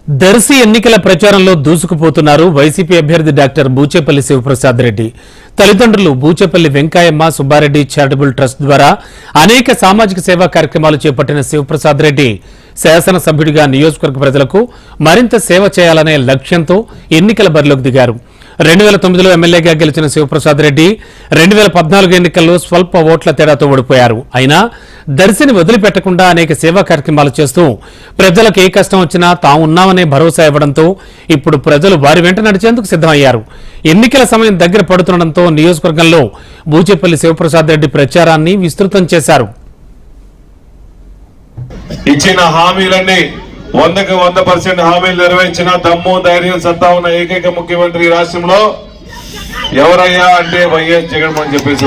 దర్శి ఎన్నికల ప్రచారంలో దూసుకుపోతున్నారు వైసీపీ అభ్యర్థి డాక్టర్ బూచేపల్లి శివప్రసాద్ రెడ్డి. తల్లిదండ్రులు బూచేపల్లి వెంకయ్యమ్మ సుబ్బారెడ్డి చారిటబుల్ ట్రస్ట్ ద్వారా అనేక సామాజిక సేవా కార్యక్రమాలు చేపట్టిన శివప్రసాద్ రెడ్డి శాసనసభ్యుడిగా నియోజకవర్గ ప్రజలకు మరింత సేవ చేయాలనే లక్ష్యంతో ఎన్నికల బరిలోకి దిగారు. 2009లో ఎమ్మెల్యేగా గెలిచిన శివప్రసాద్ రెడ్డి 2014 ఎన్నికల్లో స్వల్ప ఓట్ల తేడాతో ఓడిపోయారు. అయినా దర్శిని వదిలిపెట్టకుండా అనేక సేవా కార్యక్రమాలు చేస్తూ ప్రజలకు ఏ కష్టం వచ్చినా తామున్నామనే భరోసా ఇవ్వడంతో ఇప్పుడు ప్రజలు వారి వెంట నడిచేందుకు సిద్దమయ్యారు. ఎన్నికల సమయం దగ్గర పడుతుండటంతో నియోజకవర్గంలో బూచేపల్లి శివప్రసాద్ రెడ్డి ప్రచారాన్ని విస్తృతం చేశారు. ఇచ్చిన హామీలన్నీ 100% హామీలు నెరవేర్చిన దమ్ము ధైర్యం సత్తా ఉన్న ఏకైక ముఖ్యమంత్రి ఈ రాష్ట్రంలో ఎవరయ్యా అంటే వైఎస్ జగన్మోహన్ చెప్పేసి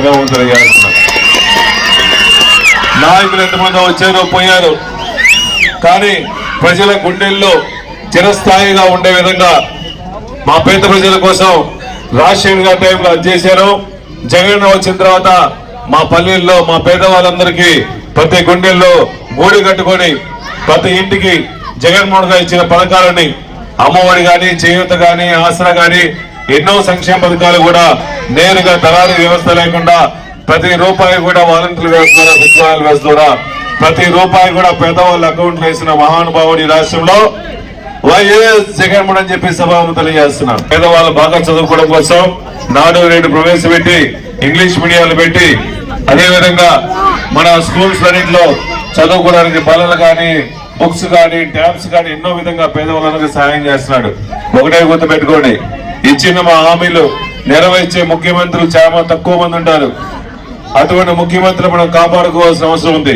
నాయకులు ఎంతమంది వచ్చారో పోయారు, కానీ ప్రజల గుండెల్లో చిరస్థాయిగా ఉండే విధంగా మా పేద ప్రజల కోసం రాజశేఖర్ గారి టైంలో అది చేశారు. జగన్ వచ్చిన తర్వాత మా పల్లెల్లో మా పేదవాళ్ళందరికీ ప్రతి గుండెల్లో గూడి కట్టుకొని ప్రతి ఇంటికి జగన్మోహన్ గారు ఇచ్చిన పథకాలని అమ్మఒడి గాని చేయూత గాని ఆసరా గాని ఎన్నో సంక్షేమ పథకాలు కూడా నేరుగా దళారీ వ్యవస్థ లేకుండా ప్రతి రూపాయి కూడా వాలంటీర్ వ్యవస్థ ద్వారా సచివాలయ వ్యవస్థ ద్వారా ప్రతి రూపాయి కూడా పేదవాళ్ళ అకౌంట్లు వేసిన మహానుభావుడి రాష్ట్రంలో వైఎస్ జగన్మోహన్ అని చెప్పి సభను తెలియజేస్తున్నారు. పేదవాళ్ళు బాగా చదువుకోవడం కోసం నాడు నేడు ప్రవేశపెట్టి ఇంగ్లీష్ మీడియాలు పెట్టి అదేవిధంగా మన స్కూల్స్ అన్నింటిలో చదువుకోవడానికి బలలు కానీ బుక్స్ కానీ ట్యాబ్స్ కానీ ఎన్నో విధంగా పేదవాళ్ళకి సహాయం చేస్తున్నాడు. ఒకటే గుర్తుపెట్టుకోండి, ఇచ్చిన మా హామీలు నెరవేర్చే ముఖ్యమంత్రులు చాలా తక్కువ మంది ఉంటారు. అటువంటి ముఖ్యమంత్రులు మనం కాపాడుకోవాల్సిన అవసరం ఉంది.